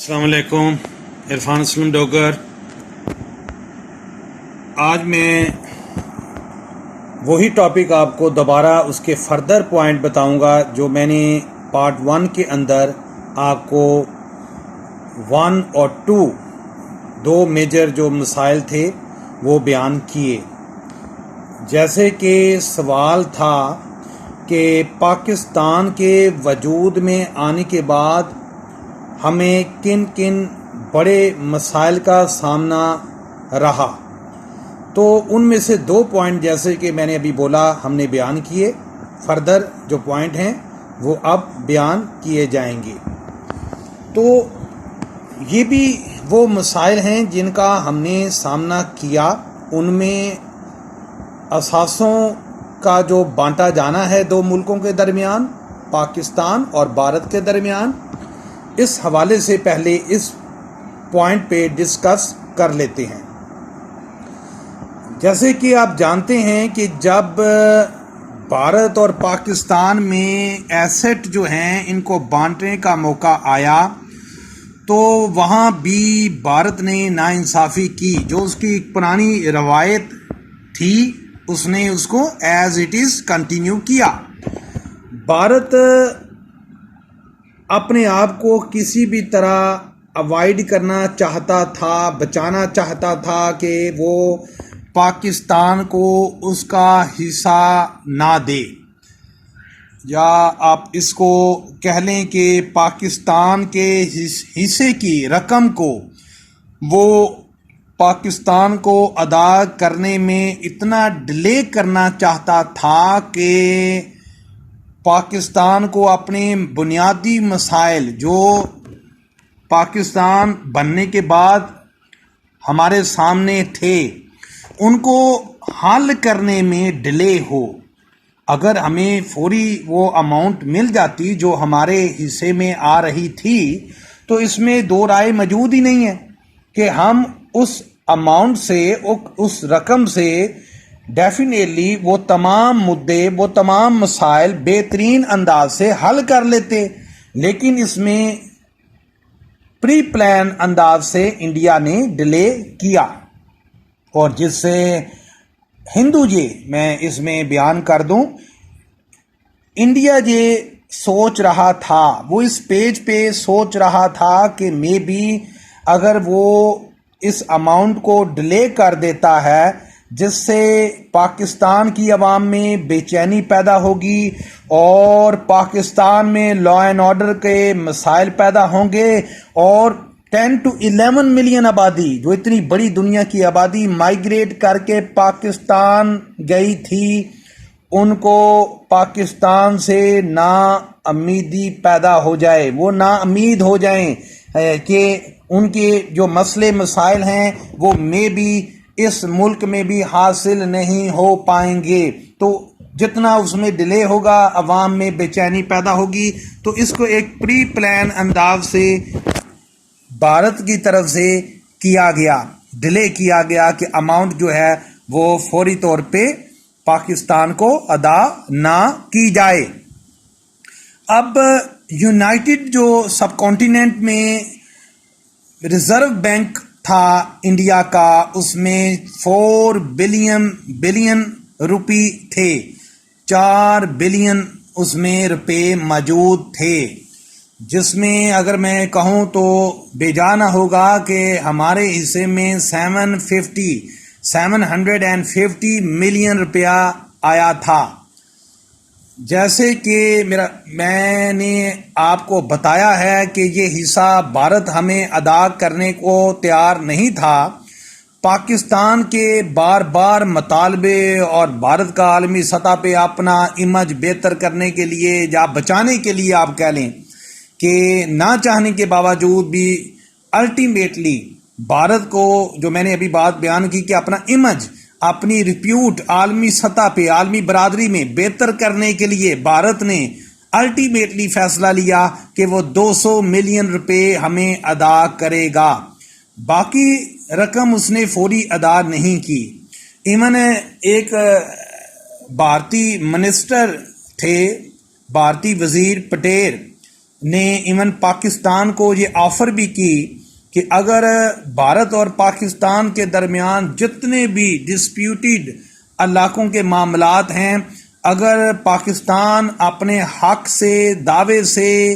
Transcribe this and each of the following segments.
السلام علیکم، عرفان اسلم ڈوگر۔ آج میں وہی ٹاپک آپ کو دوبارہ اس کے فردر پوائنٹ بتاؤں گا جو میں نے پارٹ 1 کے اندر آپ کو 1 اور 2 دو میجر جو مسائل تھے وہ بیان کیے۔ جیسے کہ سوال تھا کہ پاکستان کے وجود میں آنے کے بعد ہمیں کن کن بڑے مسائل کا سامنا رہا، تو ان میں سے 2 پوائنٹ جیسے کہ میں نے ابھی بولا ہم نے بیان کیے، فردر جو پوائنٹ ہیں وہ اب بیان کیے جائیں گے۔ تو یہ بھی وہ مسائل ہیں جن کا ہم نے سامنا کیا، ان میں اثاثوں کا جو بانٹا جانا ہے 2 ملکوں کے درمیان، پاکستان اور بھارت کے درمیان، اس حوالے سے پہلے اس پوائنٹ پہ ڈسکس کر لیتے ہیں۔ جیسے کہ آپ جانتے ہیں کہ جب بھارت اور پاکستان میں ایسٹ جو ہیں ان کو بانٹنے کا موقع آیا تو وہاں بھی بھارت نے ناانصافی کی، جو اس کی ایک پرانی روایت تھی اس نے اس کو ایز اٹ از کنٹینیو کیا۔ بھارت اپنے آپ کو کسی بھی طرح اوائڈ کرنا چاہتا تھا، بچانا چاہتا تھا کہ وہ پاکستان کو اس کا حصہ نہ دے، یا آپ اس کو کہہ لیں کہ پاکستان کے حصے کی رقم کو وہ پاکستان کو ادا کرنے میں اتنا ڈیلے کرنا چاہتا تھا کہ پاکستان کو اپنے بنیادی مسائل جو پاکستان بننے کے بعد ہمارے سامنے تھے ان کو حل کرنے میں ڈیلے ہو۔ اگر ہمیں فوری وہ اماؤنٹ مل جاتی جو ہمارے حصے میں آ رہی تھی تو اس میں 2 رائے موجود ہی نہیں ہے کہ ہم اس اماؤنٹ سے، اس رقم سے ڈیفینیٹلی وہ تمام مدعے، وہ تمام مسائل بہترین انداز سے حل کر لیتے، لیکن اس میں پری پلان انداز سے انڈیا نے ڈیلے کیا، اور جس سے میں اس میں بیان کر دوں، انڈیا یہ سوچ رہا تھا، وہ اس پیج پہ سوچ رہا تھا کہ مے بی اگر وہ اس اماؤنٹ کو ڈیلے کر دیتا ہے جس سے پاکستان کی عوام میں بے چینی پیدا ہوگی اور پاکستان میں لا اینڈ آرڈر کے مسائل پیدا ہوں گے، اور 10 to 11 ملین آبادی، جو اتنی بڑی دنیا کی آبادی مائیگریٹ کر کے پاکستان گئی تھی، ان کو پاکستان سے نا امیدی پیدا ہو جائے، وہ نا امید ہو جائیں کہ ان کے جو مسئلے مسائل ہیں وہ میں بھی اس ملک میں بھی حاصل نہیں ہو پائیں گے، تو جتنا اس میں ڈیلے ہوگا عوام میں بے چینی پیدا ہوگی۔ تو اس کو ایک پری پلان انداز سے بھارت کی طرف سے کیا گیا، ڈیلے کیا گیا کہ اماؤنٹ جو ہے وہ فوری طور پہ پاکستان کو ادا نہ کی جائے۔ اب یونائٹڈ جو سب کانٹیننٹ میں ریزرو بینک تھا انڈیا کا، اس میں 4 بلین روپی تھے، 4 بلین اس میں روپے موجود تھے، جس میں اگر میں کہوں تو بے جا نہ ہوگا کہ ہمارے حصے میں 750 ملین روپیہ آیا تھا۔ جیسے کہ میں نے آپ کو بتایا ہے کہ یہ حصہ بھارت ہمیں ادا کرنے کو تیار نہیں تھا، پاکستان کے بار بار مطالبے اور بھارت کا عالمی سطح پہ اپنا امیج بہتر کرنے کے لیے یا بچانے کے لیے آپ کہہ لیں کہ نہ چاہنے کے باوجود بھی الٹیمیٹلی بھارت کو، جو میں نے ابھی بات بیان کی کہ اپنا امیج، اپنی ریپیوٹ عالمی سطح پہ، عالمی برادری میں بہتر کرنے کے لیے بھارت نے الٹیمیٹلی فیصلہ لیا کہ وہ 200 ملین روپے ہمیں ادا کرے گا، باقی رقم اس نے فوری ادا نہیں کی۔ ایون ایک بھارتی منسٹر تھے، بھارتی وزیر پٹیل، نے ایون پاکستان کو یہ آفر بھی کی کہ اگر بھارت اور پاکستان کے درمیان جتنے بھی ڈسپیوٹیڈ علاقوں کے معاملات ہیں، اگر پاکستان اپنے حق سے دعوے سے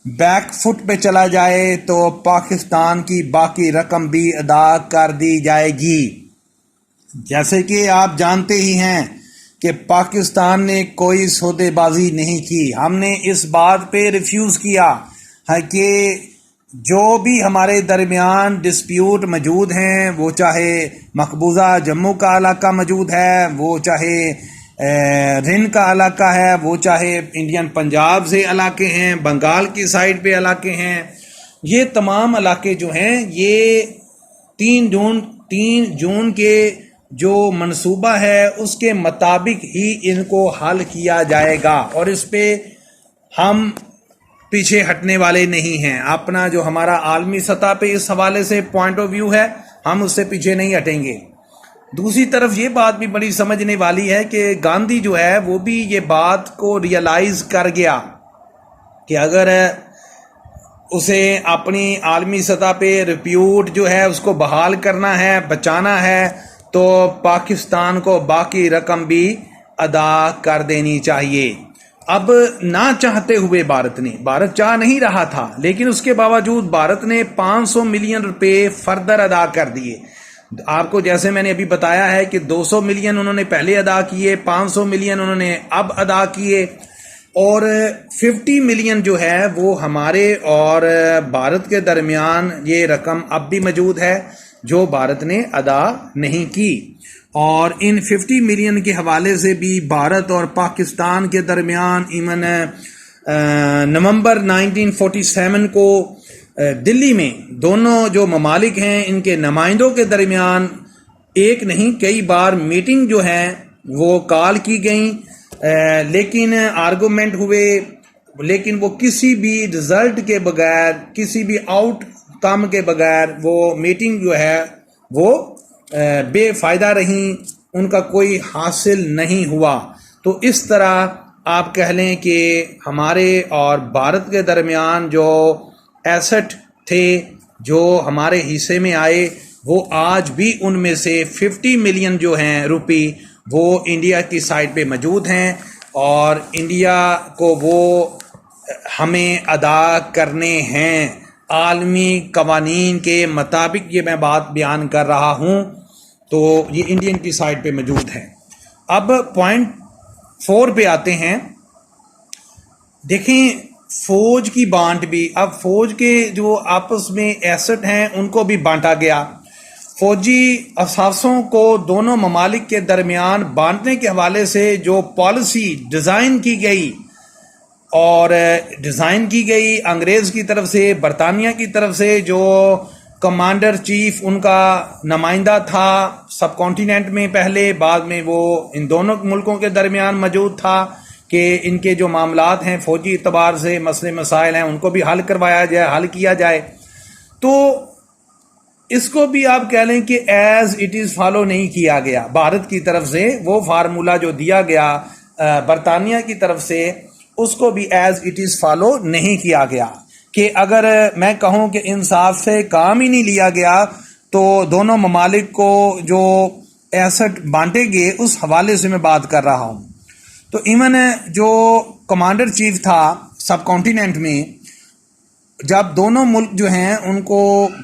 بیک فٹ پہ چلا جائے تو پاکستان کی باقی رقم بھی ادا کر دی جائے گی۔ جیسے کہ آپ جانتے ہی ہیں کہ پاکستان نے کوئی سودے بازی نہیں کی، ہم نے اس بات پہ ریفیوز کیا ہے کہ جو بھی ہمارے درمیان ڈسپیوٹ موجود ہیں، وہ چاہے مقبوضہ جموں کا علاقہ موجود ہے، وہ چاہے رن کا علاقہ ہے، وہ چاہے انڈین پنجاب سے علاقے ہیں، بنگال کی سائڈ پہ علاقے ہیں، یہ تمام علاقے جو ہیں یہ 3 جون کے جو منصوبہ ہے اس کے مطابق ہی ان کو حل کیا جائے گا، اور اس پہ ہم پیچھے ہٹنے والے نہیں ہیں۔ اپنا جو ہمارا عالمی سطح پہ اس حوالے سے پوائنٹ آف ویو ہے، ہم اس سے پیچھے نہیں ہٹیں گے۔ دوسری طرف یہ بات بھی بڑی سمجھنے والی ہے کہ گاندھی جو ہے وہ بھی یہ بات کو ریئلائز کر گیا کہ اگر اسے اپنی عالمی سطح پہ ریپیوٹ جو ہے اس کو بحال کرنا ہے، بچانا ہے، تو پاکستان کو باقی رقم بھی ادا کر دینی چاہیے۔ اب نہ چاہتے ہوئے بھارت چاہ نہیں رہا تھا، لیکن اس کے باوجود بھارت نے 500 ملین روپے فردر ادا کر دیے۔ آپ کو جیسے میں نے ابھی بتایا ہے کہ 200 ملین انہوں نے پہلے ادا کیے، 500 ملین انہوں نے اب ادا کیے، اور 50 ملین جو ہے وہ ہمارے اور بھارت کے درمیان یہ رقم اب بھی موجود ہے جو بھارت نے ادا نہیں کی۔ اور ان 50 ملین کے حوالے سے بھی بھارت اور پاکستان کے درمیان ایون نومبر 1947 کو دلی میں دونوں جو ممالک ہیں ان کے نمائندوں کے درمیان ایک نہیں کئی بار میٹنگ جو ہے وہ کال کی گئیں، لیکن آرگومنٹ ہوئے، لیکن وہ کسی بھی رزلٹ کے بغیر، کسی بھی آؤٹ کم کے بغیر وہ میٹنگ جو ہے وہ بے فائدہ رہیں، ان کا کوئی حاصل نہیں ہوا۔ تو اس طرح آپ کہہ لیں کہ ہمارے اور بھارت کے درمیان جو ایسٹ تھے جو ہمارے حصے میں آئے، وہ آج بھی ان میں سے 50 ملین جو ہیں روپی وہ انڈیا کی سائڈ پہ موجود ہیں، اور انڈیا کو وہ ہمیں ادا کرنے ہیں عالمی قوانین کے مطابق۔ یہ میں بات بیان کر رہا ہوں، تو یہ انڈین کی سائڈ پہ موجود ہے۔ اب پوائنٹ 4 پہ آتے ہیں۔ دیکھیں فوج کی بانٹ بھی، اب فوج کے جو آپس میں ایسٹ ہیں ان کو بھی بانٹا گیا۔ فوجی اثاثوں کو دونوں ممالک کے درمیان بانٹنے کے حوالے سے جو پالیسی ڈیزائن کی گئی انگریز کی طرف سے، برطانیہ کی طرف سے، جو کمانڈر چیف ان کا نمائندہ تھا سب کانٹیننٹ میں پہلے، بعد میں وہ ان دونوں ملکوں کے درمیان موجود تھا کہ ان کے جو معاملات ہیں فوجی اعتبار سے، مسئلے مسائل ہیں، ان کو بھی حل کروایا جائے، حل کیا جائے۔ تو اس کو بھی آپ کہہ لیں کہ ایز اٹ از فالو نہیں کیا گیا بھارت کی طرف سے۔ وہ فارمولا جو دیا گیا برطانیہ کی طرف سے، اس کو بھی ایز اٹ از فالو نہیں کیا گیا، کہ اگر میں کہوں کہ انصاف سے کام ہی نہیں لیا گیا تو دونوں ممالک کو جو ایسٹ بانٹے گئے اس حوالے سے میں بات کر رہا ہوں۔ تو ایون جو کمانڈر چیف تھا سب کانٹیننٹ میں، جب دونوں ملک جو ہیں ان کو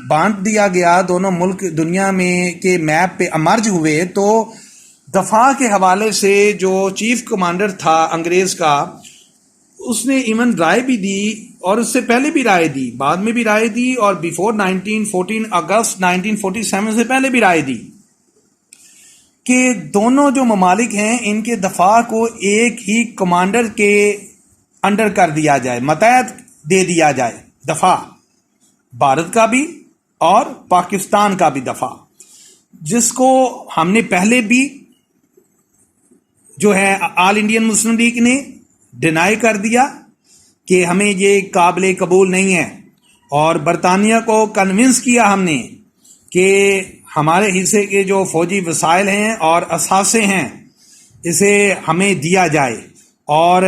بانٹ دیا گیا، دونوں ملک دنیا میں کے میپ پہ امرج ہوئے، تو دفاع کے حوالے سے جو چیف کمانڈر تھا انگریز کا، اس نے ایون رائے بھی دی، اور اس سے پہلے بھی رائے دی، بعد میں بھی رائے دی، اور بیفور 1914 اگست 1947 سے پہلے بھی رائے دی کہ دونوں جو ممالک ہیں ان کے دفاع کو ایک ہی کمانڈر کے انڈر کر دیا جائے، ماتحت دے دیا جائے، دفاع بھارت کا بھی اور پاکستان کا بھی دفاع، جس کو ہم نے پہلے بھی جو ہے آل انڈین مسلم لیگ نے ڈینائی کر دیا کہ ہمیں یہ قابل قبول نہیں ہے، اور برطانیہ کو کنونس کیا ہم نے کہ ہمارے حصے کے جو فوجی وسائل ہیں اور اثاثے ہیں اسے ہمیں دیا جائے، اور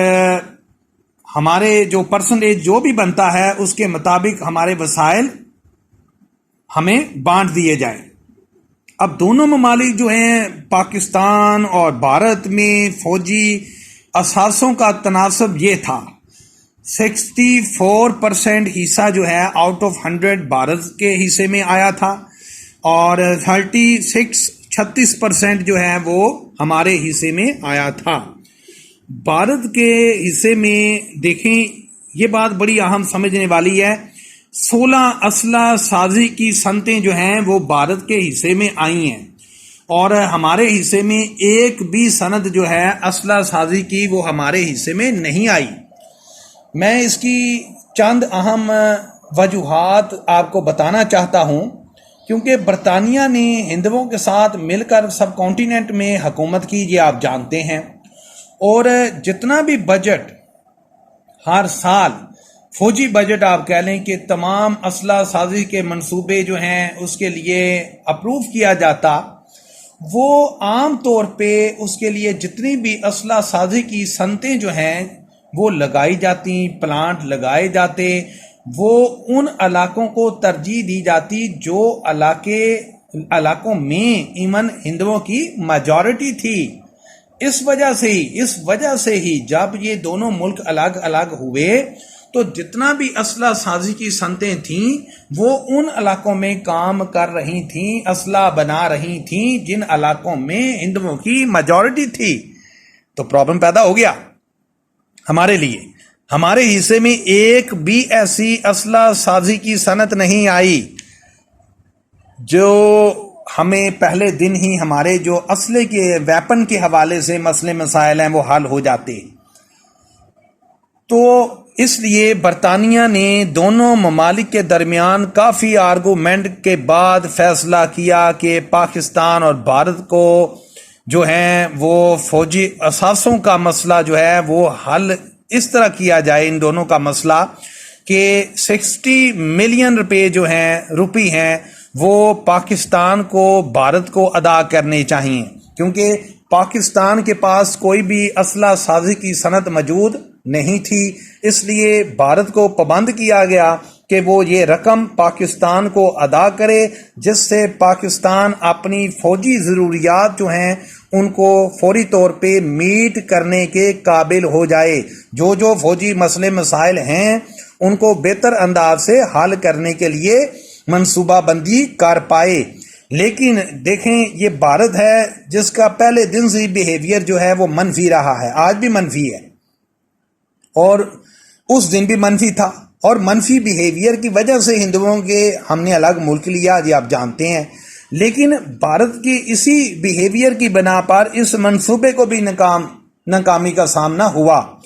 ہمارے جو پرسنٹیج جو بھی بنتا ہے اس کے مطابق ہمارے وسائل ہمیں بانٹ دیے جائیں۔ اب دونوں ممالک جو ہیں پاکستان اور بھارت میں فوجی اثاثوں کا تناسب یہ تھا، 64% حصہ جو ہے آؤٹ آف 100 بھارت کے حصے میں آیا تھا، اور 36% جو ہے وہ ہمارے حصے میں آیا تھا۔ بھارت کے حصے میں دیکھیں، یہ بات بڑی اہم سمجھنے والی ہے، 16 اسلحہ سازی کی صنعتیں جو ہیں وہ بھارت کے حصے میں آئی ہیں، اور ہمارے حصے میں ایک بھی صنعت جو ہے اسلحہ سازی کی وہ ہمارے حصے میں نہیں آئی۔ میں اس کی چند اہم وجوہات آپ کو بتانا چاہتا ہوں، کیونکہ برطانیہ نے ہندوؤں کے ساتھ مل کر سب کانٹیننٹ میں حکومت کی، یہ آپ جانتے ہیں، اور جتنا بھی بجٹ ہر سال فوجی بجٹ آپ کہہ لیں کہ تمام اسلحہ سازی کے منصوبے جو ہیں اس کے لیے اپروو کیا جاتا، وہ عام طور پہ اس کے لیے جتنی بھی اسلحہ سازی کی صنعتیں جو ہیں وہ لگائی جاتی، پلانٹ لگائے جاتے، وہ ان علاقوں کو ترجیح دی جاتی جو علاقوں میں ایمن ہندوؤں کی میجورٹی تھی۔ اس وجہ سے ہی جب یہ دونوں ملک الگ الگ ہوئے تو جتنا بھی اسلحہ سازی کی صنعتیں تھیں وہ ان علاقوں میں کام کر رہی تھیں، اسلحہ بنا رہی تھیں جن علاقوں میں ہندوؤں کی میجورٹی تھی۔ تو پرابلم پیدا ہو گیا ہمارے لیے، ہمارے حصے میں ایک بھی ایسی اسلحہ سازی کی صنعت نہیں آئی جو ہمیں پہلے دن ہی ہمارے جو اسلحے کے ویپن کے حوالے سے مسئلے مسائل ہیں وہ حل ہو جاتے۔ تو اس لیے برطانیہ نے دونوں ممالک کے درمیان کافی آرگومنٹ کے بعد فیصلہ کیا کہ پاکستان اور بھارت کو جو ہیں وہ فوجی اثاثوں کا مسئلہ جو ہے وہ حل اس طرح کیا جائے، ان دونوں کا مسئلہ، کہ 60 ملین روپی ہیں وہ پاکستان کو بھارت کو ادا کرنے چاہیے، کیونکہ پاکستان کے پاس کوئی بھی اسلحہ سازی کی صنعت موجود نہیں تھی، اس لیے بھارت کو پابند کیا گیا کہ وہ یہ رقم پاکستان کو ادا کرے، جس سے پاکستان اپنی فوجی ضروریات جو ہیں ان کو فوری طور پہ میٹ کرنے کے قابل ہو جائے، جو فوجی مسئلے مسائل ہیں ان کو بہتر انداز سے حل کرنے کے لیے منصوبہ بندی کر پائے۔ لیکن دیکھیں، یہ بھارت ہے جس کا پہلے دن سے بیہیویئر جو ہے وہ منفی رہا ہے، آج بھی منفی ہے اور اس دن بھی منفی تھا، اور منفی بیہیویئر کی وجہ سے ہندوؤں کے ہم نے الگ ملک لیا، یہ آپ جانتے ہیں۔ لیکن بھارت کی اسی بیہیویئر کی بنا پر اس منصوبے کو بھی ناکامی کا سامنا ہوا،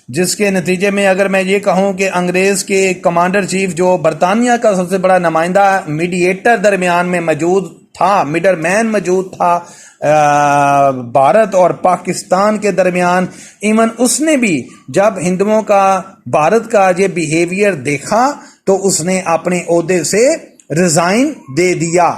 جس کے نتیجے میں اگر میں یہ کہوں کہ انگریز کے کمانڈر چیف جو برطانیہ کا سب سے بڑا نمائندہ میڈیٹر درمیان میں موجود تھا، میڈل مین موجود تھا بھارت اور پاکستان کے درمیان، ایون اس نے بھی جب ہندوؤں کا بھارت کا یہ بیہیویئر دیکھا تو اس نے اپنے عہدے سے ریزائن دے دیا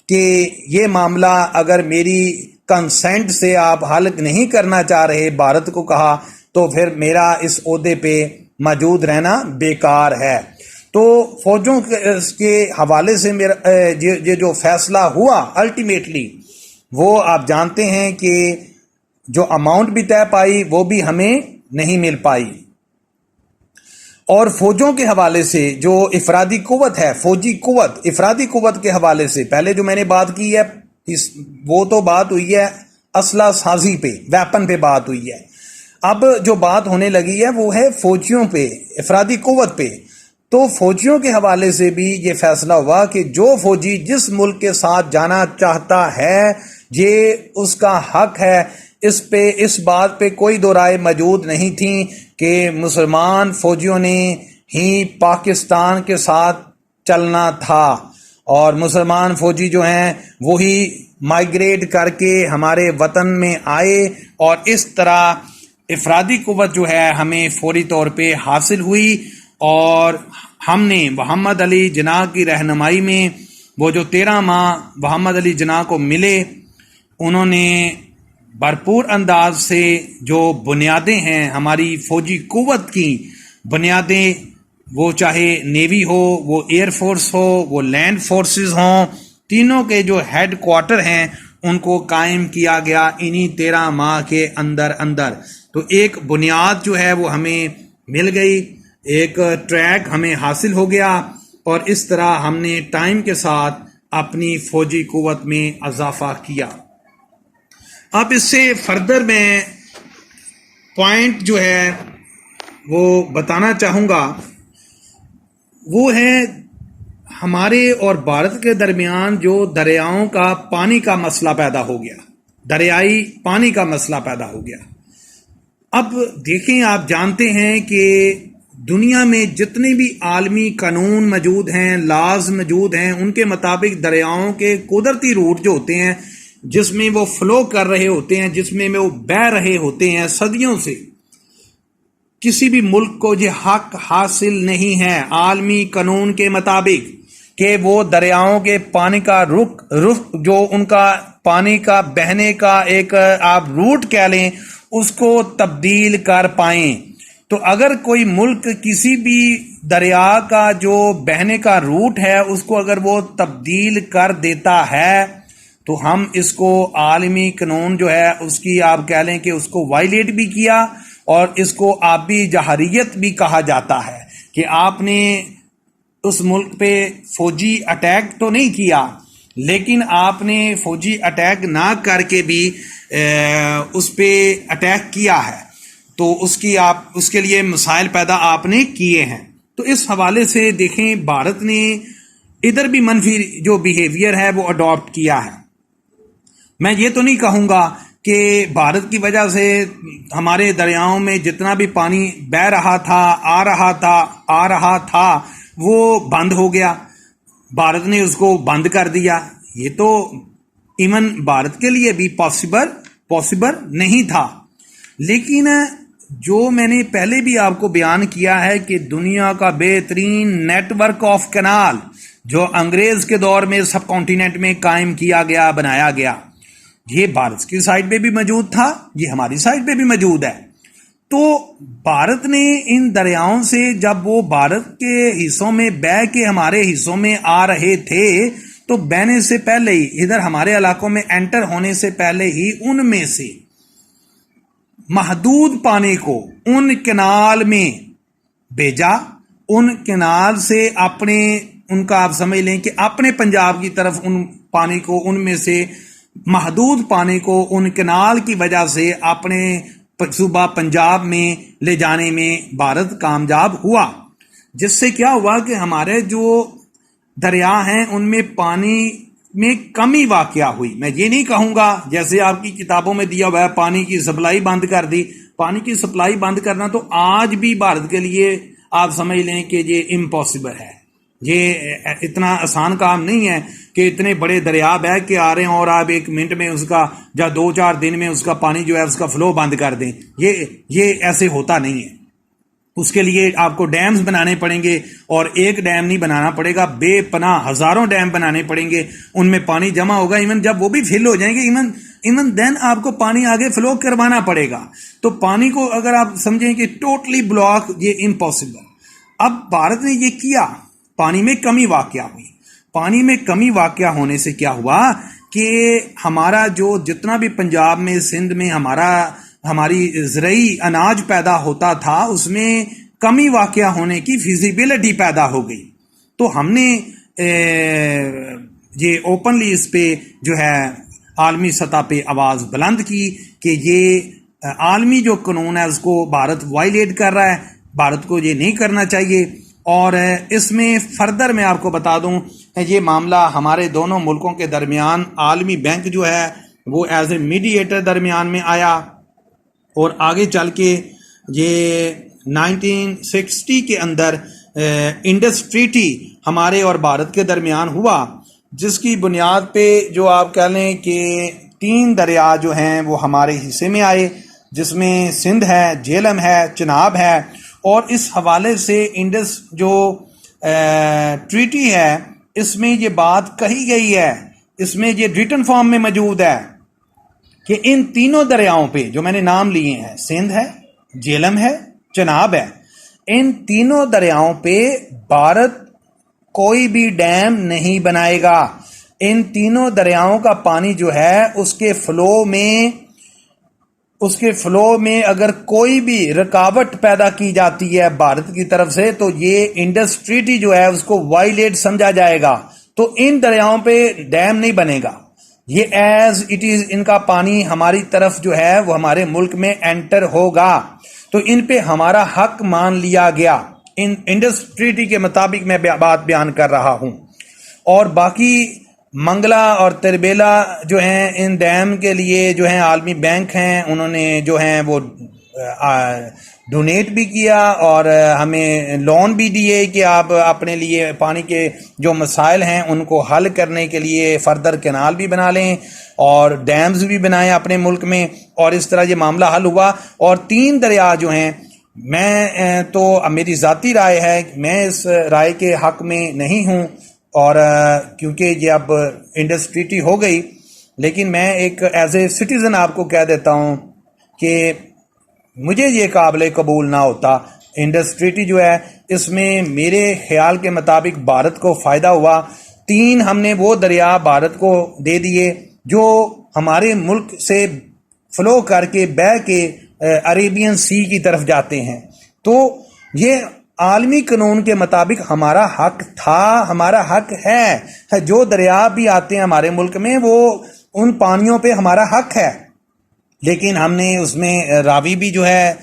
کہ یہ معاملہ اگر میری کنسنٹ سے آپ حل نہیں کرنا چاہ رہے، بھارت کو کہا، تو پھر میرا اس عہدے پہ موجود رہنا بیکار ہے۔ تو فوجوں کے حوالے سے میرا یہ جو فیصلہ ہوا الٹیمیٹلی، وہ آپ جانتے ہیں کہ جو اماؤنٹ بھی طے پائی وہ بھی ہمیں نہیں مل پائی، اور فوجوں کے حوالے سے جو افرادی قوت ہے، فوجی قوت، افرادی قوت کے حوالے سے پہلے جو میں نے بات کی ہے وہ تو بات ہوئی ہے اسلحہ سازی پہ، ویپن پہ بات ہوئی ہے۔ اب جو بات ہونے لگی ہے وہ ہے فوجیوں پہ، افرادی قوت پہ۔ تو فوجیوں کے حوالے سے بھی یہ فیصلہ ہوا کہ جو فوجی جس ملک کے ساتھ جانا چاہتا ہے یہ اس کا حق ہے، اس بات پہ کوئی دو رائے موجود نہیں تھی کہ مسلمان فوجیوں نے ہی پاکستان کے ساتھ چلنا تھا، اور مسلمان فوجی جو ہیں وہی مائیگریٹ کر کے ہمارے وطن میں آئے، اور اس طرح افرادی قوت جو ہے ہمیں فوری طور پہ حاصل ہوئی، اور ہم نے محمد علی جناح کی رہنمائی میں وہ جو 13 ماہ محمد علی جناح کو ملے، انہوں نے بھرپور انداز سے جو بنیادیں ہیں ہماری فوجی قوت کی بنیادیں، وہ چاہے نیوی ہو، وہ ایئر فورس ہو، وہ لینڈ فورسز ہوں، تینوں کے جو ہیڈ کوارٹر ہیں ان کو قائم کیا گیا انہی 13 ماہ کے اندر اندر. تو ایک بنیاد جو ہے وہ ہمیں مل گئی، ایک ٹریک ہمیں حاصل ہو گیا، اور اس طرح ہم نے ٹائم کے ساتھ اپنی فوجی قوت میں اضافہ کیا. اب اس سے فردر میں پوائنٹ جو ہے وہ بتانا چاہوں گا، وہ ہے ہمارے اور بھارت کے درمیان جو دریاؤں کا پانی کا مسئلہ پیدا ہو گیا، دریائی پانی کا مسئلہ پیدا ہو گیا. اب دیکھیں، آپ جانتے ہیں کہ دنیا میں جتنے بھی عالمی قانون موجود ہیں، لاز موجود ہیں، ان کے مطابق دریاؤں کے قدرتی روٹ جو ہوتے ہیں، جس میں وہ فلو کر رہے ہوتے ہیں، جس میں وہ بہہ رہے ہوتے ہیں صدیوں سے، کسی بھی ملک کو یہ حق حاصل نہیں ہے عالمی قانون کے مطابق کہ وہ دریاؤں کے پانی کا رخ جو ان کا پانی کا بہنے کا ایک آپ روٹ کہہ لیں، اس کو تبدیل کر پائیں. تو اگر کوئی ملک کسی بھی دریا کا جو بہنے کا روٹ ہے اس کو اگر وہ تبدیل کر دیتا ہے تو ہم اس کو عالمی قانون جو ہے اس کی آپ کہہ لیں کہ اس کو وائلیٹ بھی کیا، اور اس کو آبی جہریت بھی کہا جاتا ہے کہ آپ نے اس ملک پہ فوجی اٹیک تو نہیں کیا، لیکن آپ نے فوجی اٹیک نہ کر کے بھی اس پہ اٹیک کیا ہے، تو اس کے لیے مسائل پیدا آپ نے کیے ہیں. تو اس حوالے سے دیکھیں، بھارت نے ادھر بھی منفی جو بیہیویئر ہے وہ اڈاپٹ کیا ہے. میں یہ تو نہیں کہوں گا کہ بھارت کی وجہ سے ہمارے دریاؤں میں جتنا بھی پانی بہ رہا تھا، آ رہا تھا وہ بند ہو گیا، بھارت نے اس کو بند کر دیا. یہ تو ایون بھارت کے لیے بھی پاسبل نہیں تھا. لیکن جو میں نے پہلے بھی آپ کو بیان کیا ہے کہ دنیا کا بہترین نیٹ ورک آف کینال جو انگریز کے دور میں سب کانٹیننٹ میں قائم کیا گیا، بنایا گیا، یہ بھارت کی سائڈ پہ بھی موجود تھا، یہ ہماری سائڈ پہ بھی موجود ہے. تو بھارت نے ان دریاؤں سے جب وہ بھارت کے حصوں میں بہہ کے ہمارے حصوں میں آ رہے تھے تو بہنے سے پہلے ہی ادھر ہمارے علاقوں میں انٹر ہونے سے پہلے ہی ان میں سے محدود پانی کو ان کینال میں بھیجا، ان کینال سے ان کا آپ سمجھ لیں کہ اپنے پنجاب کی طرف ان پانی کو، ان میں سے محدود پانی کو ان کینال کی وجہ سے اپنے صوبہ پنجاب میں لے جانے میں بھارت کامیاب ہوا، جس سے کیا ہوا کہ ہمارے جو دریا ہیں ان میں پانی میں کمی واقع ہوئی. میں یہ نہیں کہوں گا جیسے آپ کی کتابوں میں دیا ہوا ہے پانی کی سپلائی بند کر دی. پانی کی سپلائی بند کرنا تو آج بھی بھارت کے لیے آپ سمجھ لیں کہ یہ امپاسبل ہے. یہ اتنا آسان کام نہیں ہے کہ اتنے بڑے دریا بہ کے آ رہے ہیں اور آپ 1 منٹ میں اس کا یا 2-4 دن میں اس کا پانی جو ہے اس کا فلو بند کر دیں. یہ ایسے ہوتا نہیں ہے. اس کے لیے آپ کو ڈیمز بنانے پڑیں گے، اور ایک ڈیم نہیں بنانا پڑے گا، بے پناہ ہزاروں ڈیم بنانے پڑیں گے. ان میں پانی جمع ہوگا، ایون جب وہ بھی فل ہو جائیں گے ایون دین آپ کو پانی آگے فلو کروانا پڑے گا. تو پانی کو اگر آپ سمجھیں کہ ٹوٹلی بلاک، یہ امپاسبل. اب بھارت نے یہ کیا، پانی میں کمی واقع ہوئی. پانی میں کمی واقع ہونے سے کیا ہوا کہ ہمارا جو جتنا بھی پنجاب میں، سندھ میں ہماری زرعی اناج پیدا ہوتا تھا اس میں کمی واقع ہونے کی فیزیبلٹی پیدا ہو گئی. تو ہم نے یہ اوپنلی اس پہ جو ہے عالمی سطح پہ آواز بلند کی کہ یہ عالمی جو قانون ہے اس کو بھارت وائلیٹ کر رہا ہے، بھارت کو یہ نہیں کرنا چاہیے. اور اس میں فردر میں آپ کو بتا دوں، یہ معاملہ ہمارے دونوں ملکوں کے درمیان عالمی بینک جو ہے وہ ایز اے میڈیٹر درمیان میں آیا، اور آگے چل کے یہ 1960 کے اندر انڈس ٹریٹی ہمارے اور بھارت کے درمیان ہوا، جس کی بنیاد پہ جو آپ کہہ لیں کہ 3 دریا جو ہیں وہ ہمارے حصے میں آئے، جس میں سندھ ہے، جہلم ہے، چناب ہے. اور اس حوالے سے انڈس جو ٹریٹی ہے اس میں یہ بات کہی گئی ہے، اس میں یہ ریٹن فارم میں موجود ہے کہ ان تینوں دریاؤں پہ جو میں نے نام لیے ہیں، سندھ ہے، جہلم ہے، چناب ہے، ان تینوں دریاؤں پہ بھارت کوئی بھی ڈیم نہیں بنائے گا. ان تینوں دریاؤں کا پانی جو ہے اس کے فلو میں اگر کوئی بھی رکاوٹ پیدا کی جاتی ہے بھارت کی طرف سے تو یہ انڈس ٹریٹی جو ہے اس کو وائلیٹ سمجھا جائے گا. تو ان دریاؤں پہ ڈیم نہیں بنے گا. یہ ایز اٹ از ان کا پانی ہماری طرف جو ہے وہ ہمارے ملک میں انٹر ہوگا. تو ان پہ ہمارا حق مان لیا گیا. ان انڈس ٹریٹی کے مطابق میں بات بیان کر رہا ہوں. اور باقی منگلا اور تربیلا جو ہیں ان ڈیم کے لیے جو ہیں عالمی بینک ہیں انہوں نے جو ہیں وہ ڈونیٹ بھی کیا اور ہمیں لون بھی دیے کہ آپ اپنے لیے پانی کے جو مسائل ہیں ان کو حل کرنے کے لیے فردر کینال بھی بنا لیں اور ڈیمز بھی بنائیں اپنے ملک میں. اور اس طرح یہ معاملہ حل ہوا. اور 3 دریا جو ہیں میں تو میری ذاتی رائے ہے میں اس رائے کے حق میں نہیں ہوں اور کیونکہ یہ اب انڈس ٹریٹی ہو گئی. لیکن میں ایک ایز اے سٹیزن آپ کو کہہ دیتا ہوں کہ مجھے یہ قابل قبول نہ ہوتا. انڈس ٹریٹی جو ہے اس میں میرے خیال کے مطابق بھارت کو فائدہ ہوا. 3 ہم نے وہ دریا بھارت کو دے دیے جو ہمارے ملک سے فلو کر کے بہہ کے عربین سی کی طرف جاتے ہیں. تو یہ عالمی قانون کے مطابق ہمارا حق تھا, ہمارا حق ہے. جو دریا بھی آتے ہیں ہمارے ملک میں وہ ان پانیوں پہ ہمارا حق ہے. لیکن ہم نے اس میں راوی بھی جو ہے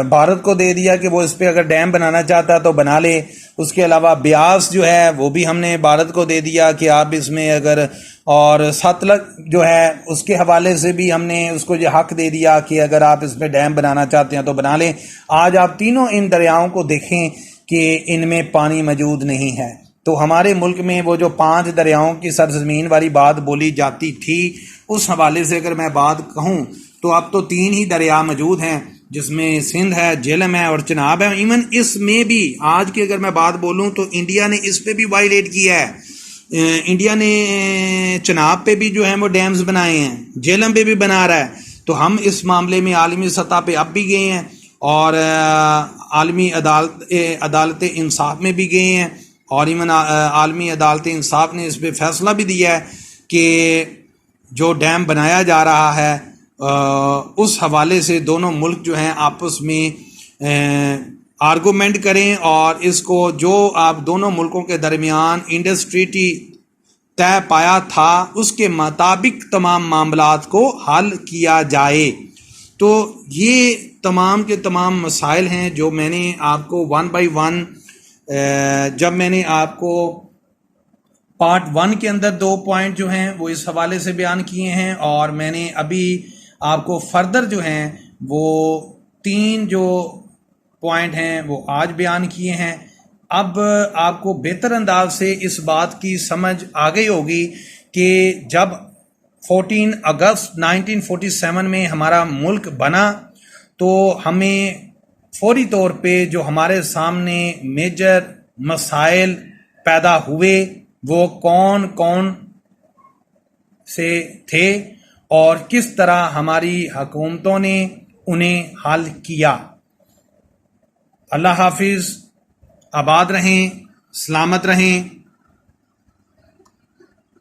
بھارت کو دے دیا کہ وہ اس پہ اگر ڈیم بنانا چاہتا ہے تو بنا لے. اس کے علاوہ بیاس جو ہے وہ بھی ہم نے بھارت کو دے دیا کہ آپ اس میں اگر, اور ستلج جو ہے اس کے حوالے سے بھی ہم نے اس کو یہ حق دے دیا کہ اگر آپ اس پہ ڈیم بنانا چاہتے ہیں تو بنا لیں. آج آپ تینوں ان دریاؤں کو دیکھیں کہ ان میں پانی موجود نہیں ہے. تو ہمارے ملک میں وہ جو 5 دریاؤں کی سرزمین والی بات بولی جاتی تھی اس حوالے سے اگر میں بات کہوں تو اب تو 3 ہی دریا موجود ہیں جس میں سندھ ہے, جہلم ہے اور چناب ہے. ایون اس میں بھی آج کی اگر میں بات بولوں تو انڈیا نے اس پہ بھی وائلیٹ کیا ہے. انڈیا نے چناب پہ بھی جو ہے وہ ڈیمز بنائے ہیں, جہلم پہ بھی بنا رہا ہے. تو ہم اس معاملے میں عالمی سطح پہ اب بھی گئے ہیں اور عالمی عدالت انصاف میں بھی گئے ہیں اور ایون عالمی عدالت انصاف نے اس پہ فیصلہ بھی دیا ہے کہ جو ڈیم بنایا جا رہا ہے اس حوالے سے دونوں ملک جو ہیں آپس میں آرگومنٹ کریں اور اس کو جو آپ دونوں ملکوں کے درمیان انڈس ٹریٹی طے پایا تھا اس کے مطابق تمام معاملات کو حل کیا جائے. تو یہ تمام کے تمام مسائل ہیں جو میں نے آپ کو 1 بائی 1 جب میں نے آپ کو پارٹ 1 کے اندر 2 پوائنٹ جو ہیں وہ اس حوالے سے بیان کیے ہیں اور میں نے ابھی آپ کو فردر جو ہیں وہ 3 جو پوائنٹ ہیں وہ آج بیان کیے ہیں. اب آپ کو بہتر انداز سے اس بات کی سمجھ آ گئی ہوگی کہ جب 14 اگست 1947 میں ہمارا ملک بنا تو ہمیں فوری طور پہ جو ہمارے سامنے میجر مسائل پیدا ہوئے وہ کون کون سے تھے اور کس طرح ہماری حکومتوں نے انہیں حل کیا. اللہ حافظ. آباد رہیں, سلامت رہیں.